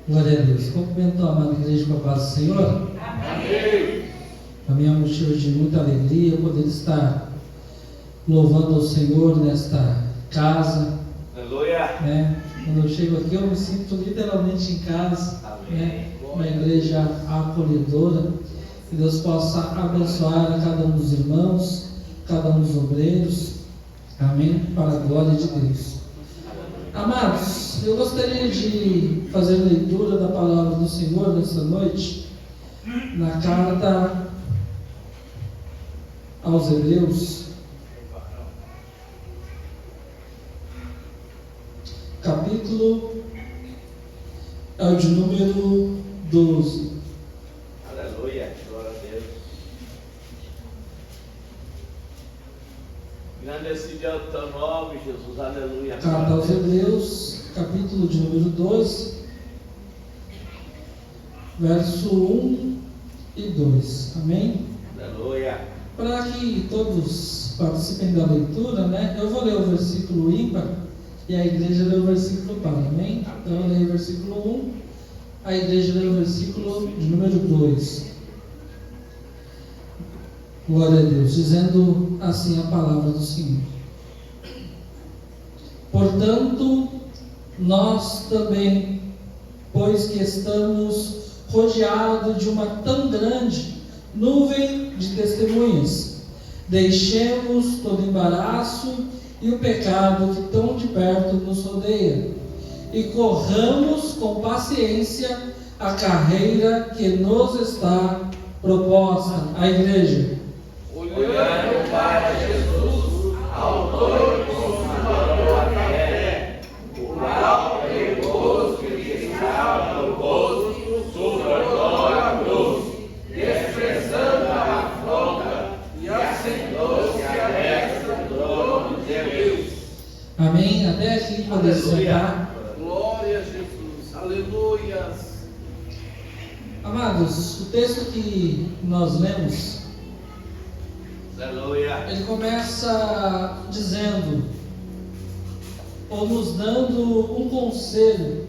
Glória a Deus. Cumprimento a amada igreja com a paz do Senhor. Amém. A minha motivo de muita alegria poder estar louvando ao Senhor nesta casa. Aleluia. Quando eu chego aqui, eu me sinto literalmente em casa. Uma igreja acolhedora. Que Deus possa abençoar a cada um dos irmãos, cada um dos obreiros. Amém. Para a glória de Deus. Amados, eu gostaria de fazer leitura da palavra do Senhor nessa noite, na carta aos Hebreus, capítulo é o de número 12. Aleluia, glória a Deus. Grande é esse dia do teu nome, Jesus, aleluia. Carta aos Hebreus, capítulo de número 12, verso 1 e 2. Amém? Aleluia. Para que todos participem da leitura, eu vou ler o versículo ímpar e a igreja lê o versículo par. Amém? Então eu leio o versículo 1, a igreja lê o versículo de número 2. Glória a Deus, dizendo assim a palavra do Senhor. Portanto, nós também, pois que estamos rodeados de uma tão grande nuvem de testemunhas, deixemos todo embaraço e o pecado que tão de perto nos rodeia, e corramos com paciência a carreira que nos está proposta. A igreja, olhando para Jesus, autor e consumador da fé, o qual repouso que está no rosto, suportou a cruz, desprezando a afronta, e assentou-se à destra do trono de Deus. amém? Até aqui poder sentar. Glória a Jesus, aleluia. Amados, o texto que nós lemos, Aleluia. ele começa dizendo, ou nos dando um conselho,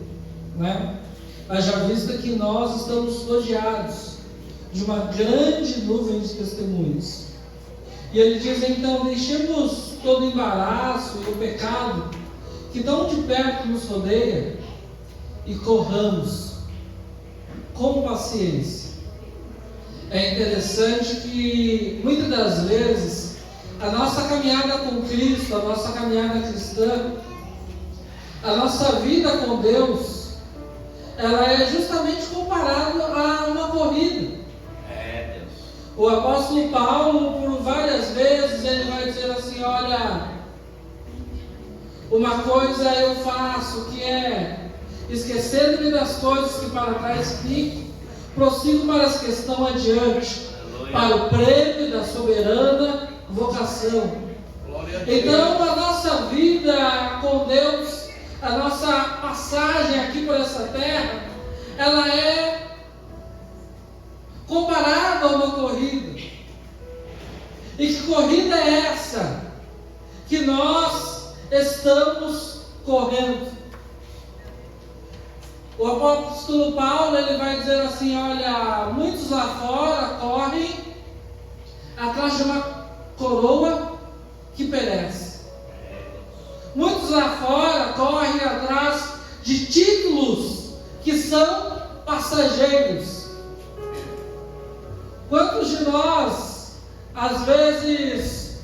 Haja vista que nós estamos rodeados de uma grande nuvem de testemunhas. E ele diz então: deixemos todo o embaraço e o pecado que tão de perto nos rodeia e corramos com paciência. É interessante que muitas das vezes a nossa caminhada com Cristo, a nossa caminhada cristã, a nossa vida com Deus, ela é justamente comparada a uma corrida. Deus. O apóstolo Paulo, por várias vezes, ele vai dizer assim: olha, uma coisa eu faço, que é esquecendo-me das coisas que para trás fico, prossigo para as que estão adiante, para o prêmio da soberana vocação. Então, a nossa vida com Deus, a nossa passagem aqui por essa terra, ela é comparada a uma corrida. E que corrida é essa que nós estamos correndo? O apóstolo Paulo, ele vai dizer assim: olha, muitos lá fora correm atrás de uma coroa que perece. Muitos lá fora correm atrás de títulos que são passageiros. Quantos de nós, às vezes,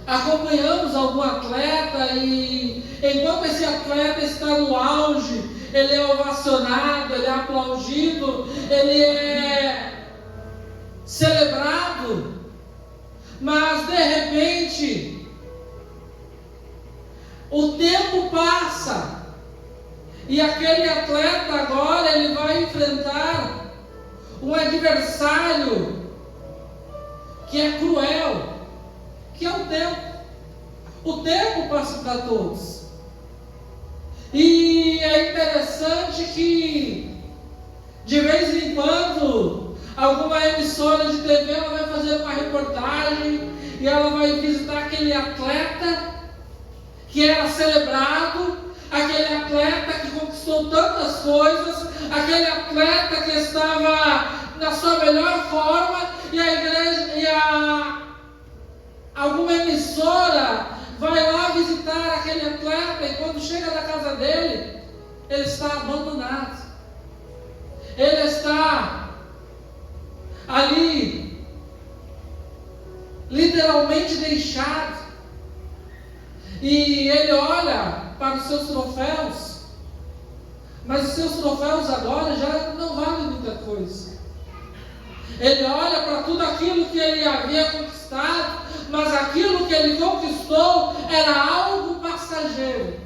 acompanhamos algum atleta e, enquanto esse atleta está no auge, ele é ovacionado, ele é aplaudido, ele é celebrado, mas de repente o tempo passa e aquele atleta agora ele vai enfrentar um adversário que é cruel, que é o tempo. O tempo passa para todos. E é interessante que de vez em quando alguma emissora de TV ela vai fazer uma reportagem e ela vai visitar aquele atleta que era celebrado, aquele atleta que conquistou conquistou tantas coisas, aquele atleta que estava na sua melhor forma, e a igreja, alguma emissora vai lá visitar aquele atleta, e quando chega na casa dele, ele está abandonado. Ele está ali, literalmente deixado. E ele olha para os seus troféus, mas os seus troféus agora já não valem muita coisa. Ele olha para tudo aquilo que ele havia conquistado, mas aquilo que ele conquistou era algo passageiro.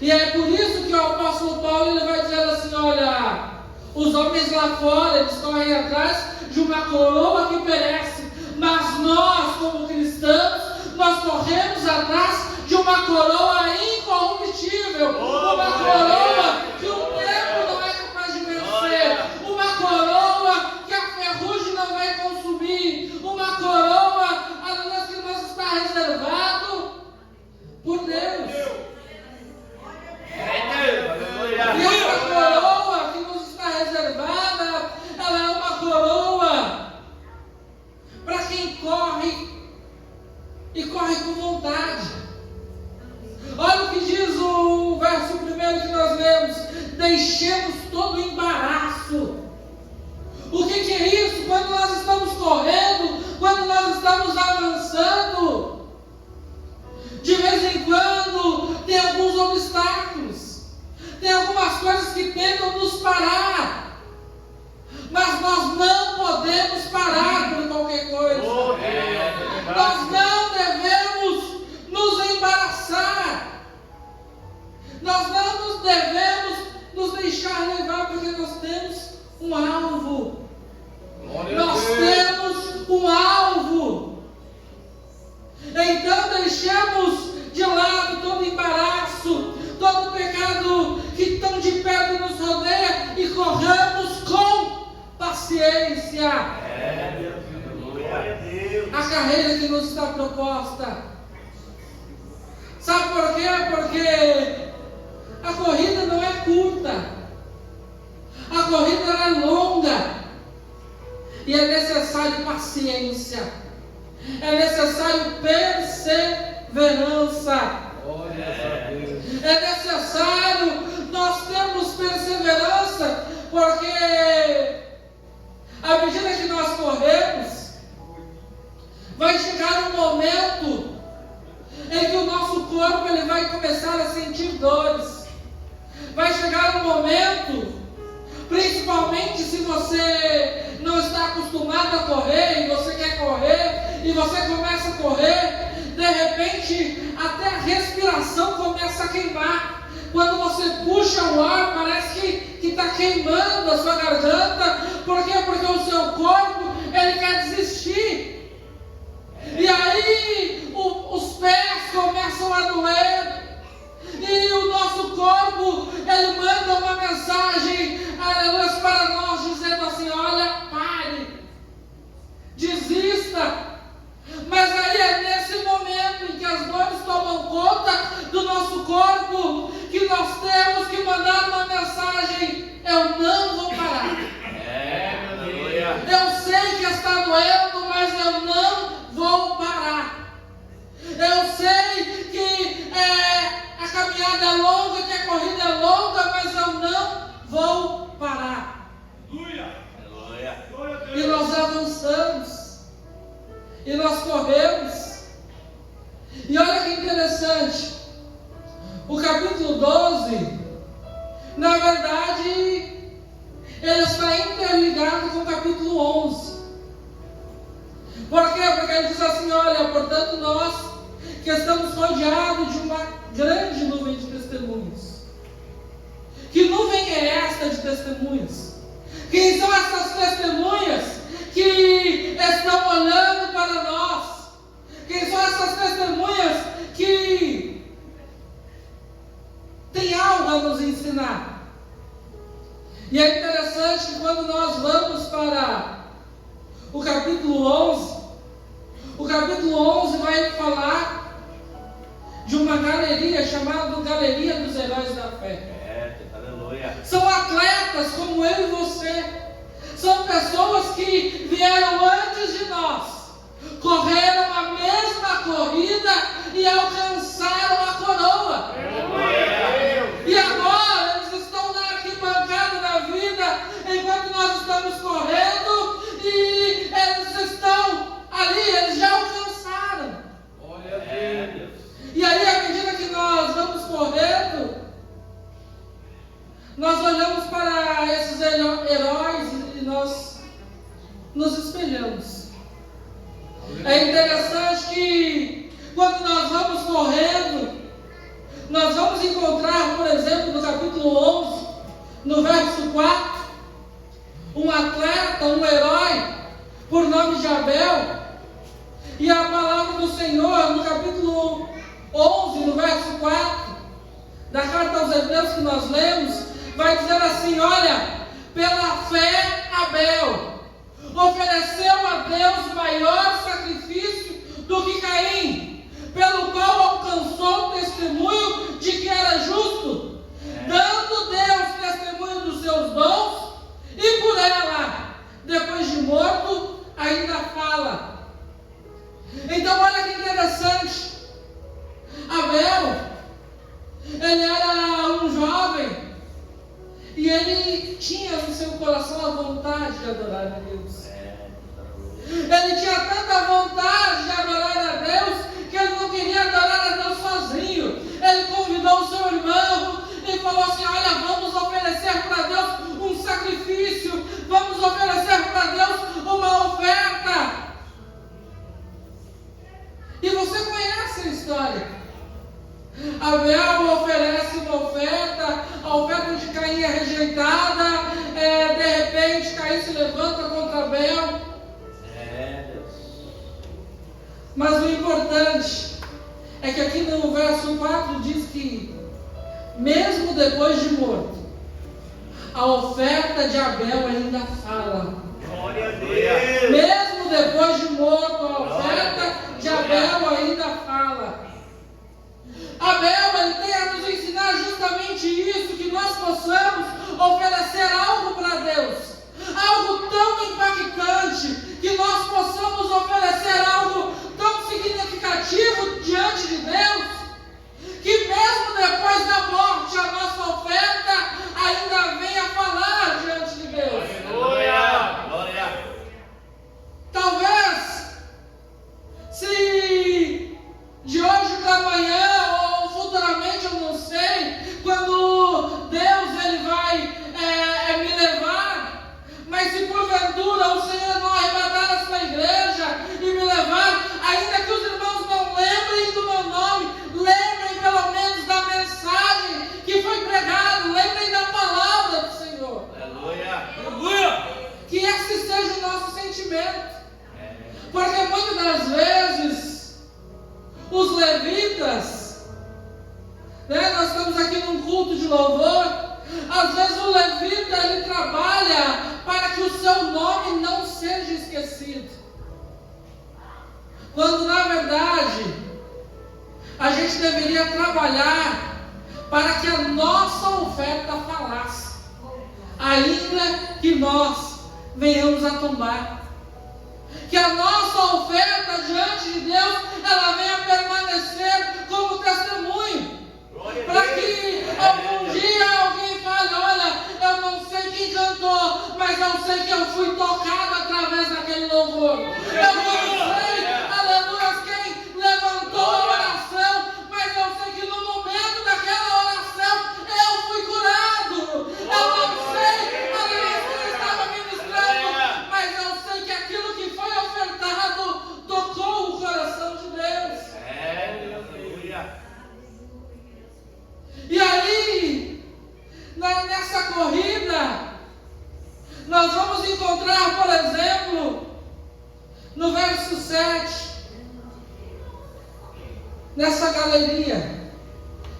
E é por isso que o apóstolo Paulo ele vai dizer assim: olha, os homens lá fora, eles correm atrás de uma coroa que perece, mas nós, como cristãos, nós corremos atrás de uma coroa incorruptível, uma coroa que o tempo não é capaz de vencer, uma coroa que a ferrugem não vai consumir, uma coroa, aleluia, que nos está reservado por Deus. E essa coroa que nos está reservada, ela é uma coroa para quem corre e corre com vontade. Olha o que diz o verso primeiro que nós lemos: deixemos todo o embaraço. O que é isso? Quando nós estamos correndo, quando nós estamos avançando, de vez em quando tem alguns obstáculos, tem algumas coisas que tentam nos parar, mas nós não podemos parar por qualquer coisa. Nós não devemos nos embaraçar, nós não devemos nos deixar levar, porque nós temos um alvo. Nós temos um alvo. Então deixemos de lado todo embaraço, todo pecado que tão de perto nos rodeia, e corramos com paciência a carreira que nos está proposta. Sabe por quê? Porque a corrida não é curta, a corrida é longa, e é necessário paciência, é necessário perseverança. É necessário nós termos perseverança, porque à medida que nós corremos, vai chegar um momento em que o nosso corpo ele vai começar a sentir dores. Vai chegar um momento, principalmente se você não está acostumado a correr, e você quer correr, e você começa a correr, de repente até a respiração começa a queimar. Quando você puxa o ar, parece que está queimando a sua garganta. Por quê? Porque o seu corpo ele quer desistir. E aí os pés começam a doer, e o nosso corpo ele manda uma mensagem, aleluia, para nós, dizendo assim: olha, pare, desista. Mas aí é nesse momento em que as dores tomam conta do nosso corpo que nós temos que mandar uma mensagem: eu não vou parar. Eu sei que está doendo, mas eu não vou parar. Eu sei que a caminhada é longa, que a corrida é longa, mas eu não vou parar. E nós avançamos, e nós corremos. E olha que interessante, o capítulo 12, na verdade, ele está interligado com o capítulo 11. Por quê? Porque ele diz assim: olha, portanto nós que estamos rodeados de uma grande nuvem de testemunhas. Que nuvem é esta de testemunhas? Quem são essas testemunhas que estão olhando para nós? Quem são essas testemunhas que têm algo a nos ensinar? E é interessante que quando nós vamos para o capítulo 11, o capítulo 11 vai falar de uma galeria chamada Galeria dos Heróis da Fé. São atletas como eu e você. São pessoas que vieram antes de nós, correram a mesma corrida e alcançaram a coroa. E agora eles estão na arquibancada da vida, enquanto nós estamos correndo, e eles estão ali, eles já alcançaram. E aí, à medida que nós vamos correndo, nós olhamos para esses heróis e nós nos espelhamos. É interessante que quando nós vamos correndo, nós vamos encontrar, por exemplo, no capítulo 11, no verso 4, um atleta, um herói, por nome de Abel. E a palavra do Senhor, no capítulo 11, no verso 4, da carta aos Hebreus que nós lemos, vai dizer assim: olha, pela fé Abel ofereceu a Deus maior sacrifício do que Caim, pelo qual alcançou o testemunho de que era justo, dando Deus testemunho dos seus dons, e por ela, depois de morto, ainda fala. Então olha que interessante. Abel, ele era um jovem, e ele tinha no seu coração a vontade de adorar a Deus. Ele tinha tanta vontade de adorar a Deus, que ele não queria adorar a Deus sozinho. Ele convidou o seu irmão e falou assim: olha, vamos oferecer para Deus um sacrifício, vamos oferecer para Deus uma oferta. E você conhece a história. Abel oferece uma oferta, a oferta de Caim é rejeitada, de repente Caim se levanta contra Abel. Mas o importante é que aqui no verso 4 diz que, mesmo depois de morto, a oferta de Abel ainda fala. Glória a Deus. Mesmo depois de morto, a oferta de Abel ainda fala. Abel, ele tem a nos ensinar justamente isso, que nós possamos oferecer algo para Deus, algo tão impactante, que nós possamos oferecer algo tão significativo diante de Deus, que mesmo depois da morte, a nossa oferta ainda venha falar diante de Deus. Glória! Glória! Talvez, se de hoje para amanhã, ou futuramente, eu não sei, quando Deus ele vai me levar, mas se porventura o Senhor não arrebatar a sua igreja e me levar, ainda que os irmãos não lembrem do meu nome, lembrem pelo menos da mensagem que foi pregada, lembrem da palavra do Senhor. Aleluia! Aleluia! Que esse seja o nosso sentimento. Porque muitas das vezes os levitas, nós estamos aqui num culto de louvor, às vezes o levita ele trabalha para que o seu nome não seja esquecido, quando na verdade a gente deveria trabalhar para que a nossa oferta falasse, ainda que nós venhamos a tombar. Que a nossa oferta diante de Deus, ela venha permanecer como testemunho. Para que algum dia alguém fale: olha, eu não sei quem cantou, mas eu sei que eu fui tocado através daquele louvor. Eu não sei, aleluia, quem levantou a oração, mas eu sei que no momento daquela oração eu fui curado. Eu não sei, aleluia, quem estava ministrando, mas eu sei que aquilo que foi ofertado tocou o coração de Deus. E aí, nessa corrida, nós vamos encontrar, por exemplo, no verso 7, nessa galeria,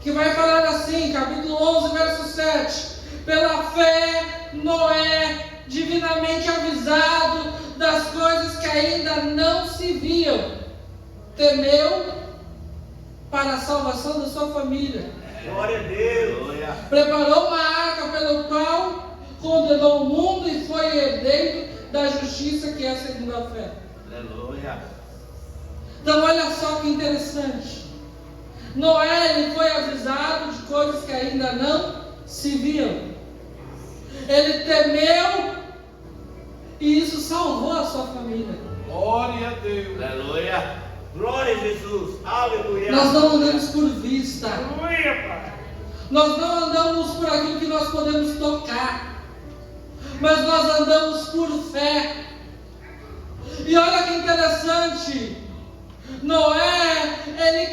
que vai falar assim, capítulo 11, verso 7: pela fé, Noé, divinamente avisado das coisas que ainda não se viam, temeu para a salvação da sua família. Glória a Deus. Preparou uma arca pelo qual condenou o mundo e foi herdeiro da justiça, que é a segunda fé. Aleluia. Então olha só que interessante. Noé, ele foi avisado de coisas que ainda não se viam. Ele temeu e isso salvou a sua família. Glória a Deus. Aleluia. Glória a Jesus. Aleluia. Nós não andamos por vista. Aleluia, Pai. Nós não andamos por aquilo que nós podemos tocar, mas nós andamos por fé. E olha que interessante, Noé, ele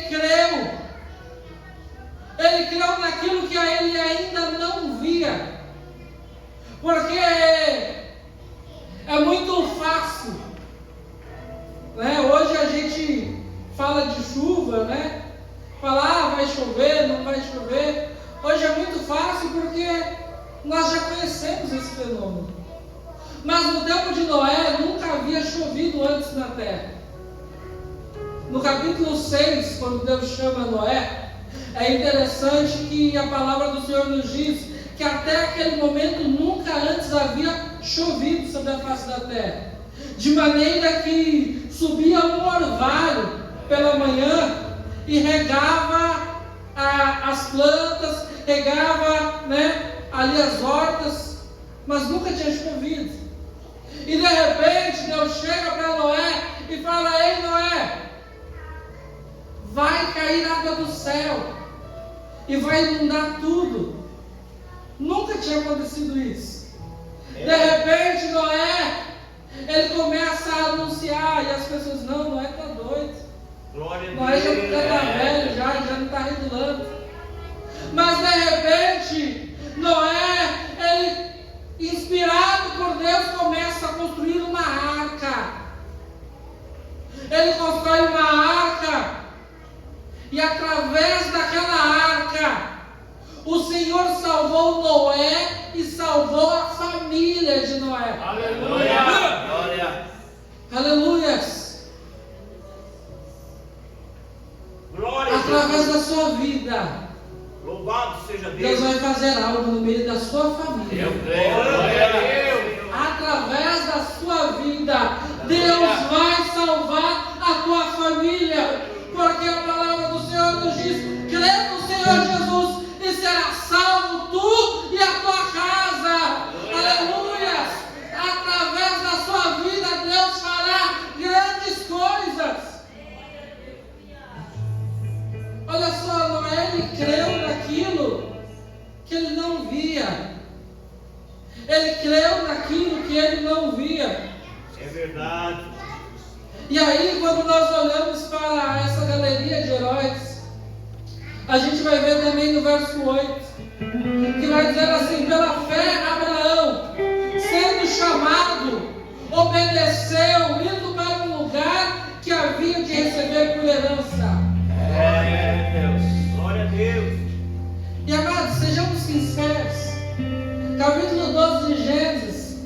creu naquilo que ele ainda não via, porque é muito fácil, né? Hoje a gente fala de chuva, né? Fala, vai chover, não vai chover. Hoje é muito fácil porque nós já conhecemos esse fenômeno. Mas no tempo de Noé nunca havia chovido antes na terra. No capítulo 6, quando Deus chama Noé, é interessante que a palavra do Senhor nos diz que até aquele momento nunca antes havia chovido sobre a face da terra. De maneira que subia um orvalho pela manhã e regava as plantas, regava, né, ali as hortas, mas nunca tinha chovido. E de repente Deus chega para Noé e fala: ei Noé, vai cair água do céu e vai inundar tudo. Nunca tinha acontecido isso. De repente Noé, ele começa a anunciar e as pessoas: não, Noé está doido. Noé já está velho, já não está regulando. Mas de repente, Noé, ele, inspirado por Deus, começa a construir uma arca. Ele constrói uma arca, e através daquela arca, o Senhor salvou Noé e salvou a família de Noé. Aleluia! Glória! Aleluias! Glória a Através Deus. da sua vida, Louvado seja Deus Deus. vai fazer algo no meio da sua família. Eu creio. Glória a Deus. Através da sua vida, Deus vai salvar a tua família, porque a palavra do Senhor nos diz: crê no Senhor Jesus e será salvo tu e a tua casa. Aleluia! Através da sua vida, Deus fará grandes coisas. Olha só, Noé, ele creu naquilo que ele não via. Ele creu naquilo que ele não via. É verdade. E aí, quando nós olhamos para essa galeria de heróis, a gente vai ver também no verso 8, que vai dizer assim: pela fé, Abraão, sendo chamado, obedeceu, indo para um lugar que havia de receber por herança. Glória a Deus. Glória a Deus. E amados, sejamos sinceros. Capítulo 12 de Gênesis,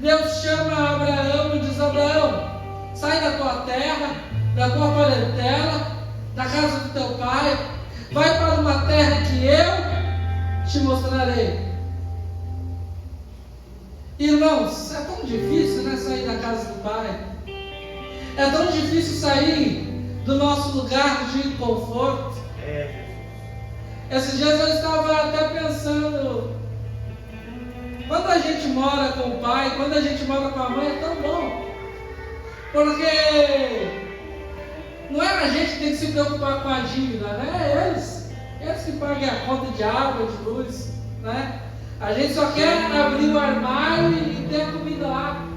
Deus chama Abraão e diz: Abraão, sai da tua terra, da tua parentela, da casa do teu pai, vai para uma terra que eu te mostrarei. Irmãos, é tão difícil, né, sair da casa do pai. É tão difícil sair do nosso lugar de conforto. Esses dias eu estava até pensando, quando a gente mora com o pai, quando a gente mora com a mãe, é tão bom, porque não é a gente que tem que se preocupar com a dívida, né? É eles que pagam a conta de água, de luz, né? A gente só quer abrir o armário e ter a comida lá.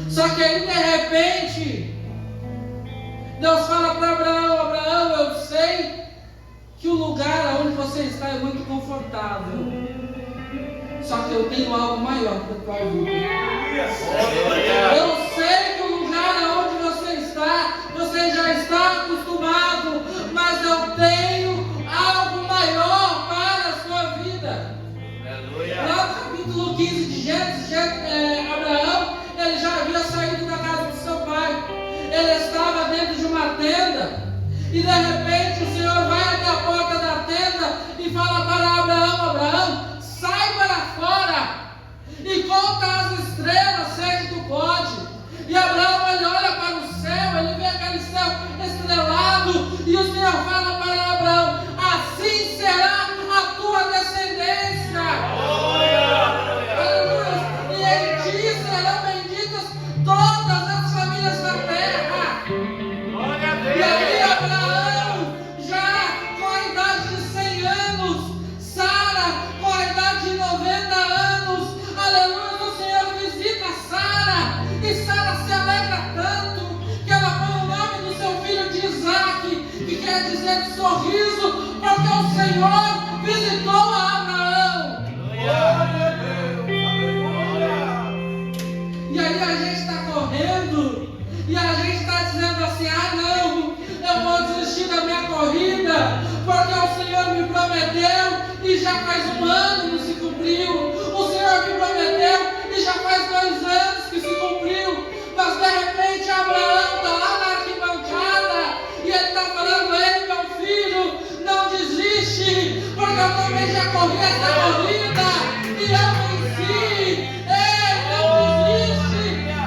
Só que aí, de repente, Deus fala para Abraão: Abraão, eu sei que o lugar onde você está é muito confortável, só que eu tenho algo maior para a tua vida. Eu sei que o lugar onde você já está acostumado, mas eu tenho algo maior para a sua vida. Lá no capítulo 15 de Gênesis, Abraão, ele já havia saído da casa do seu pai. Ele estava dentro de uma tenda, E de repente o Senhor vai até a porta da tenda e fala para Abraão: Abraão, sai para fora e conta as estrelas, se é que tu pode. E Abraão, ele olha para o céu, ele vê aquele céu estrelado, e o Senhor fala para Abraão: assim será a tua descendência. Aleluia. E em ti serão benditas todas as famílias da terra. E aí Abraão, já com a idade de 100 anos, Sara com a idade de 90 anos, aleluia, o Senhor visita Sara, e Sara se alegra tanto que ela põe o nome do seu filho de Isaac, que quer dizer sorriso, porque o Senhor visitou a Abraão. E aí a gente está correndo, e a gente está dizendo assim: ah não, eu vou desistir da minha corrida, porque o Senhor me prometeu, e já faz 1 ano não se cumpriu. O Senhor me prometeu, e já faz 2 anos que se cumpriu. Mas de repente Abraão está lá na arquibancada, e ele está falando: ei meu filho, não desiste, porque eu também já corri essa corrida, e eu venci. Ei, não desiste,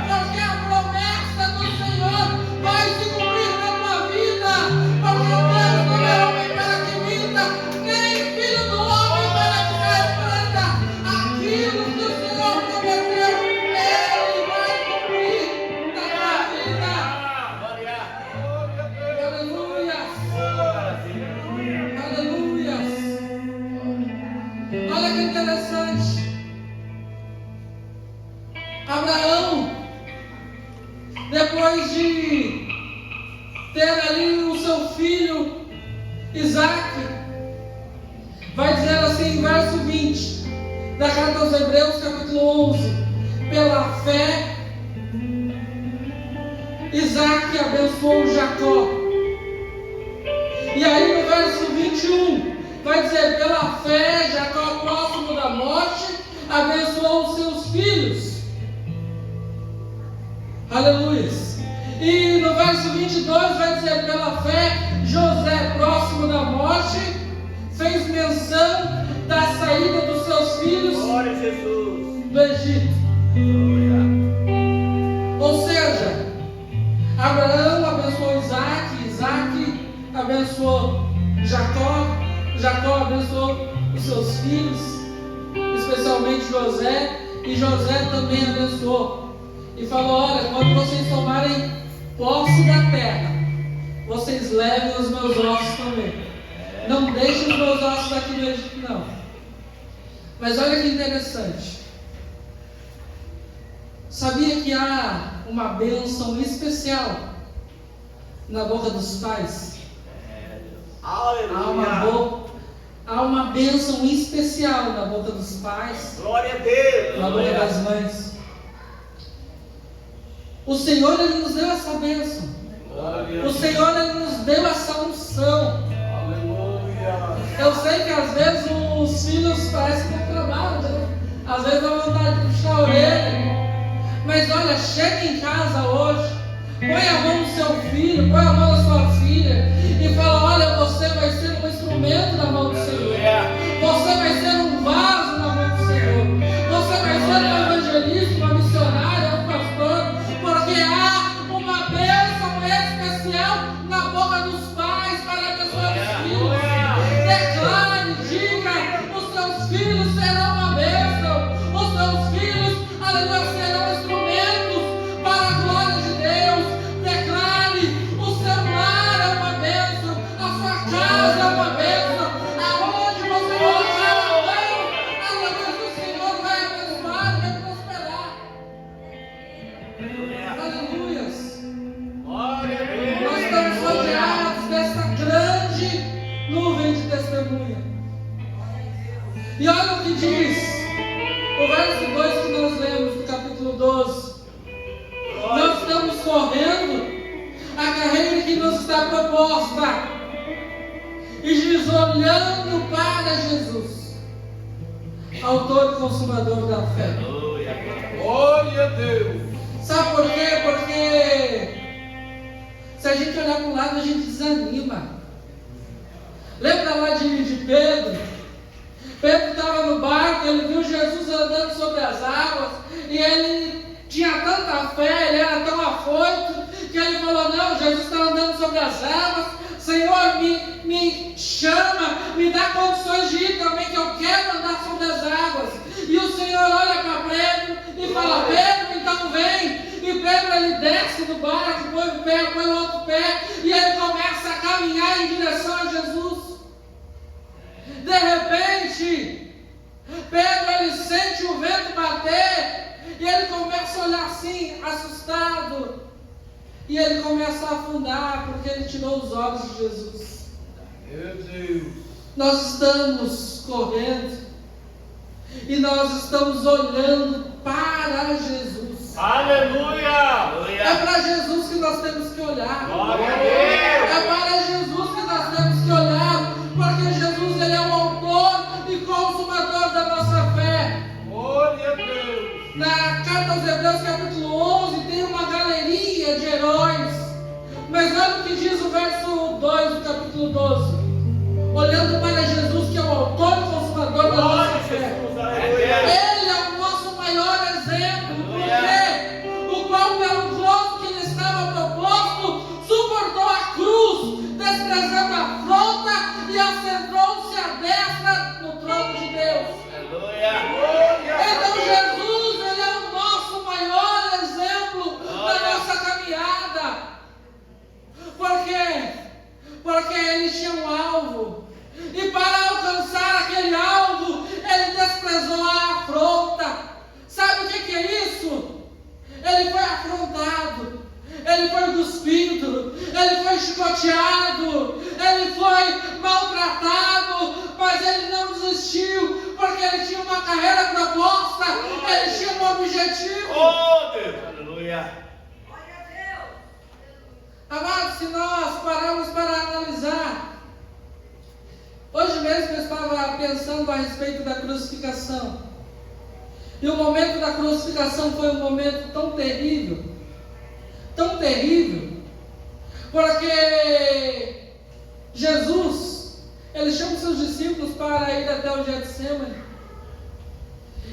porque a promessa do Senhor vai se cumprir na tua vida, porque Deus não é homem para que minta, nem filho do homem para que se arrependa. Aquilo que o Senhor prometeu, Ele vai cumprir na tua vida. Aleluia. Aleluia. Olha que interessante. Abraão, depois de ter ali o seu filho Isaac, vai dizer assim em verso 20 da carta aos Hebreus, capítulo 11: pela fé Isaac abençoou Jacó. E aí no verso 21 vai dizer: pela fé Jacó, próximo da morte, abençoou os seus filhos. Aleluia. E no verso 22 vai dizer: pela fé José, próximo da morte, fez menção da saída dos seus filhos do Egito. Ou seja, Abraão abençoou Isaac, Isaac abençoou Jacó, Jacó abençoou os seus filhos, especialmente José, e José também abençoou. E falou: olha, quando vocês tomarem posse da terra, vocês levem os meus ossos também. Não deixem os meus ossos aqui no Egito, não. Mas olha que interessante. Sabia que há uma bênção especial na boca dos pais? Há uma bênção especial na boca dos pais. Glória a Deus. Na boca das mães. O Senhor, Ele nos deu essa bênção. O Senhor, Ele nos deu essa unção. Eu sei que às vezes os filhos parecem que não trabalham, né? Às vezes dá vontade de puxar a orelha. Mas olha, chega em casa hoje, põe a mão no seu filho, põe a mão na sua filha e fala: olha, você vai ser um instrumento na mão do Senhor. Você vai ser um vaso na mão do Senhor. Você vai ser um evangelista, uma missionária, um pastor, porque há uma bênção especial na boca dos pais para abençoar os filhos. Declare, diga: os seus filhos serão uma bênção. Os seus filhos, aleluia, serão instrumentos para a glória de Deus. Declare: o seu lar é uma bênção, a sua casa é uma bênção. Aonde você colocar a mão, aleluia, o Senhor vai abençoar e vai prosperar. Aleluias. Nós estamos rodeados dessa grande nuvem de testemunha. E olha o que diz o verso 2 que nós lemos do capítulo 12. Nós estamos correndo a carreira que nos está proposta, e diz: olhando para Jesus, autor e consumador da fé. Glória a Deus. Sabe por quê? Porque se a a gente olhar para o lado, a gente desanima. Lembra lá de Pedro? Pedro estava no barco, ele viu Jesus andando sobre as águas, e ele tinha tanta fé, ele era tão afoito, que ele falou: não, Jesus está andando sobre as águas, Senhor, me chama, me dá condições de ir também, que eu quero andar sobre as águas. E o Senhor olha para Pedro e fala: Pedro, então vem. E Pedro, ele desce do barco, põe um pé, põe o outro pé, e ele começa a caminhar em direção a Jesus. De repente, Pedro, ele sente o vento bater, e ele começa a olhar assim, assustado, e ele começa a afundar, porque ele tirou os olhos de Jesus. Meu Deus! Nós estamos correndo, e nós estamos olhando para Jesus. Aleluia! É para Jesus que nós temos que olhar. Glória a Deus! É para Jesus que nós temos que olhar, porque Jesus, ele é o autor e consumador da nossa fé. Glória a Deus! Na carta aos Hebreus, capítulo 11, tem uma galeria de heróis. Mas olha o que diz o verso 2 do capítulo 12. Olhando para Jesus, que é o autor e consumador da nossa fé. Ele é o nosso maior exemplo, porque o qual, pelo gozo que lhe estava proposto, suportou a cruz, desprezando a afronta, e assentou-se à destra no trono de Deus. Então Jesus, ele é o nosso maior exemplo da nossa caminhada. Por quê? Porque ele tinha um alvo, e para alcançar aquele alvo, ele desprezou a afronta. Sabe o que é isso? Ele foi afrontado, ele foi cuspido, ele foi chicoteado, ele foi maltratado, mas ele não desistiu, porque ele tinha uma carreira proposta, ele tinha um objetivo. Oh, Deus! Aleluia! Amados, se nós pararmos para analisar, hoje mesmo eu estava pensando a respeito da crucificação, e o momento da crucificação foi um momento tão terrível, porque Jesus, ele chama os seus discípulos para ir até o Getsemane,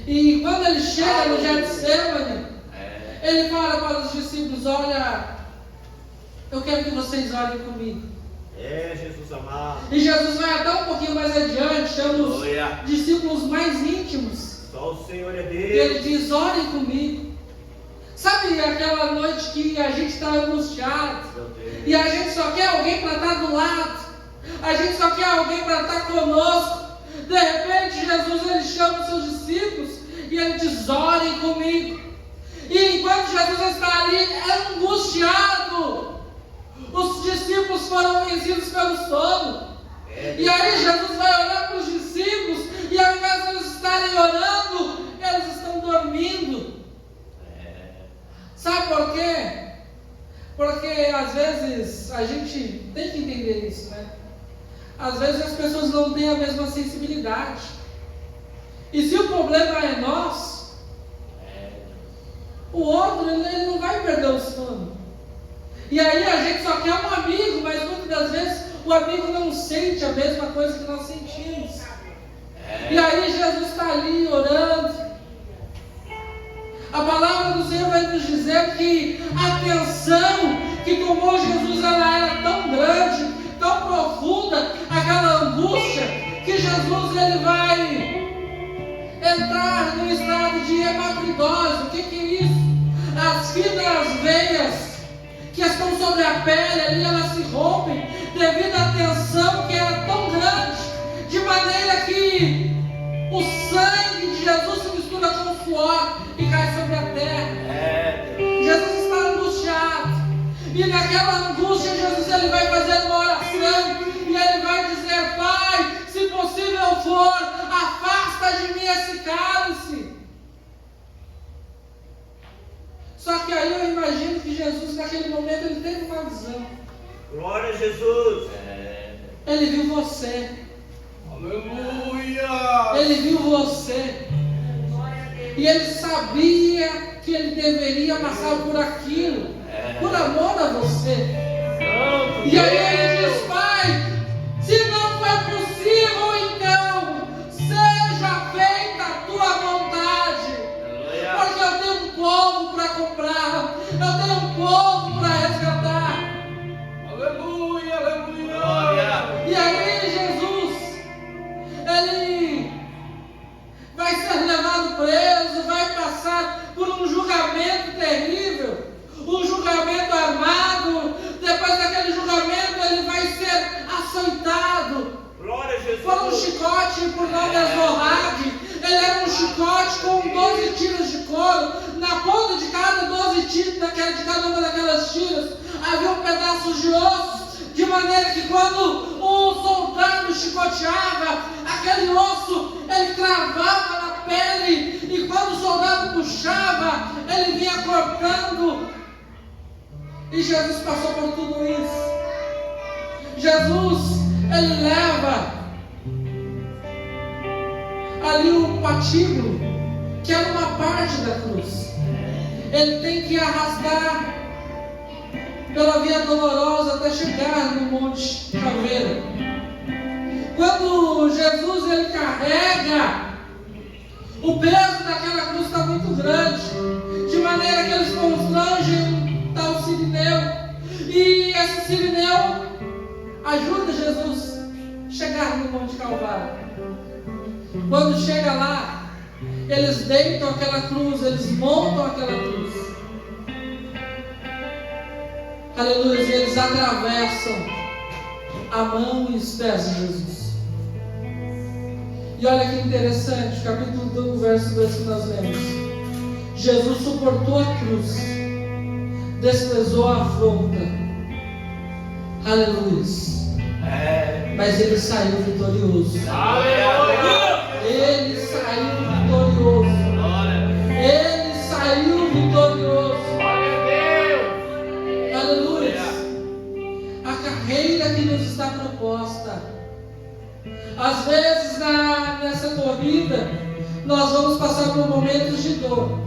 e quando ele chega no Getsemane, ele fala para os discípulos: olha, eu quero que vocês orem comigo. Jesus amado. E Jesus vai até um pouquinho mais adiante, chama os discípulos mais íntimos. Só o Senhor é E Deus. ele diz: orem comigo. Sabe aquela noite que a gente está angustiado, e a gente só quer alguém para estar do lado, a gente só quer alguém para estar conosco. De repente Jesus, ele chama os seus discípulos e ele diz: orem comigo. E enquanto Jesus está ali angustiado, os discípulos foram vencidos pelo sono. E aí Jesus vai olhar para os discípulos, e ao invés de eles estarem orando, eles estão dormindo. Sabe por quê? Porque às vezes a gente tem que entender isso, né? Às vezes as pessoas não têm a mesma sensibilidade. E se o problema é nós, o outro, ele não vai perder o sono. E aí a gente só quer um amigo, mas muitas das vezes o amigo não sente a mesma coisa que nós sentimos. E aí Jesus está ali orando. A palavra do Senhor vai nos dizer que a tensão que tomou Jesus, ela era tão grande, tão profunda, aquela angústia, que Jesus, ele vai entrar no estado de hematoidose. O que é isso? As fibras veias que estão sobre a pele ali, elas se rompem devido à tensão que era tão grande, de maneira que o sangue de Jesus se mistura com o suor e cai sobre a terra. Jesus está angustiado, e naquela angústia Jesus, ele vai fazer uma oração, e ele vai dizer: Pai, se possível for, afasta de mim esse cálice. Só que aí eu imagino que Jesus, naquele momento, ele teve uma visão. Glória a Jesus. Ele viu você. Aleluia. Ele viu você. E ele sabia que ele deveria passar por aquilo, por amor a você. E aí ele diz: Pai, se não for possível, então seja feita a tua vontade. Porque eu tenho um povo para comprar, eu tenho um povo para resgatar. Aleluia, aleluia. E aí Jesus, ele vai ser levado preso, vai passar por um julgamento terrível, um julgamento armado. Depois daquele julgamento ele vai ser açoitado. Glória a Jesus. Foi um chicote por nome Azorrague. Ele era um chicote com 12 tiras de couro. Na ponta de cada 12 tiras, de cada uma daquelas tiras, havia um pedaço de osso, de maneira que quando um soldado chicoteava, aquele osso ele cravava na pele, e quando o soldado puxava, ele vinha cortando. E Jesus passou por tudo isso. Jesus, ele leva ali o patíbulo, que era uma parte da cruz. Ele tem que arrastar pela via dolorosa até chegar no Monte Caveira. Quando Jesus ele carrega, o peso daquela cruz está muito grande, de maneira que eles constrangem um tal Cirineu. E esse Cirineu ajuda Jesus a chegar no Monte Calvário. Quando chega lá, eles deitam aquela cruz, eles montam aquela cruz. Aleluia, e eles atravessam a mão e os pés de Jesus. E olha que interessante, capítulo 2, verso 2 que nós lemos. Jesus suportou a cruz, desprezou a afronta. Aleluia. Mas ele saiu vitorioso. Ele saiu vitorioso. Ele saiu vitorioso. Aleluia. A carreira que nos está proposta. Às vezes nessa corrida nós vamos passar por momentos de dor.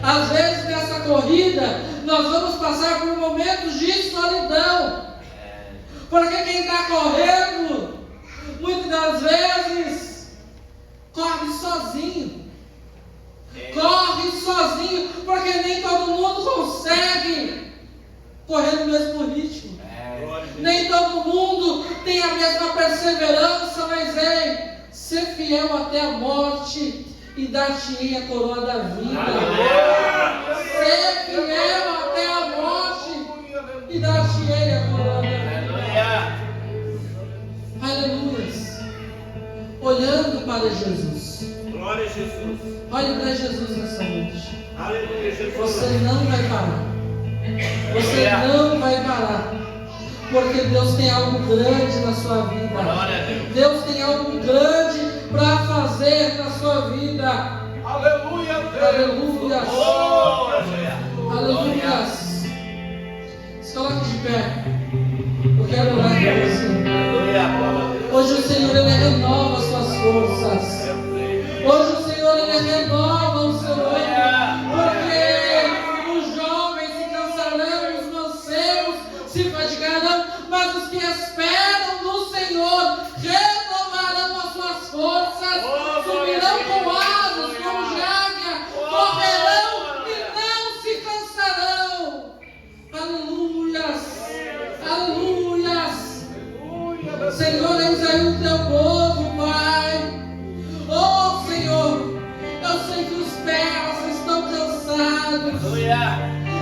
Às vezes nessa corrida nós vamos passar por momentos de solidão. Porque quem está correndo, muitas das vezes, corre sozinho. Corre sozinho, porque nem todo mundo consegue correr no mesmo ritmo. Nem todo mundo tem a mesma perseverança, mas ser fiel até a morte e dar-te-ei a coroa da vida. Ser fiel até a morte e dar-te-ei a coroa da vida. Aleluia. Olhando para Jesus. Glória a Jesus. Olhe para Jesus nessa noite. Aleluia, Jesus. Você não vai parar. Você não vai parar. Porque Deus tem algo grande na sua vida. Glória a Deus. Deus tem algo grande para fazer na sua vida. Aleluia, Deus. Aleluia. Glória. Aleluia. Se coloque de pé. Eu quero orar com você. Hoje o Senhor ele renova as suas forças. Hoje o Senhor ele renova o seu ânimo. Porque os jovens se cansarão, os mancebos se fatigarão, mas os que esperam no Senhor renovarão as suas forças, subirão com asas como de águia, correrão e não se cansarão. Aleluias, aleluias. Senhor, eis aí o teu povo, Pai. Oh Senhor, eu sei que os pés estão cansados.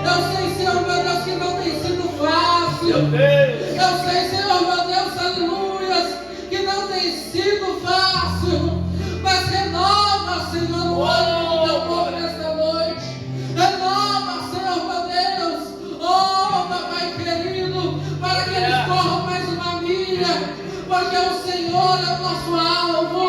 Eu sei, Senhor, meu Deus, que não tem sido fácil. Eu sei, Senhor, meu Deus, aleluias, que não tem sido fácil. Mas renova, Senhor, o ânimo do teu povo nesta noite. Renova, Senhor, meu Deus. Oh, Papai querido, para que eles corram mais uma milha. Porque o Senhor é o nosso alvo.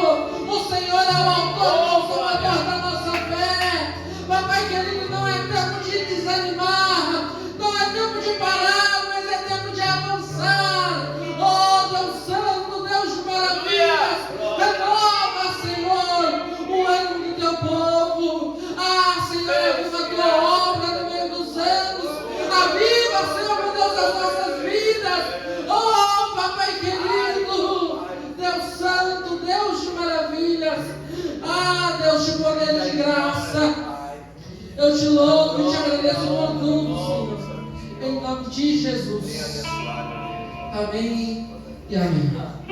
O Senhor é o autor e consumador da nossa fé. Papai querido, não é tempo de desanimar, não é tempo de parar, mas é tempo de avançar. Oh Deus Santo, Deus de maravilhas, renova, Senhor, o ânimo do teu povo. Ah, Senhor, aviva a tua obra no meio dos anos. Aviva, Senhor, meu Deus, as nossas vidas. Deus de maravilhas. Ah, Deus de poder e de graça. Eu te louvo e te agradeço por tudo, Senhor. Em nome de Jesus. Amém e amém.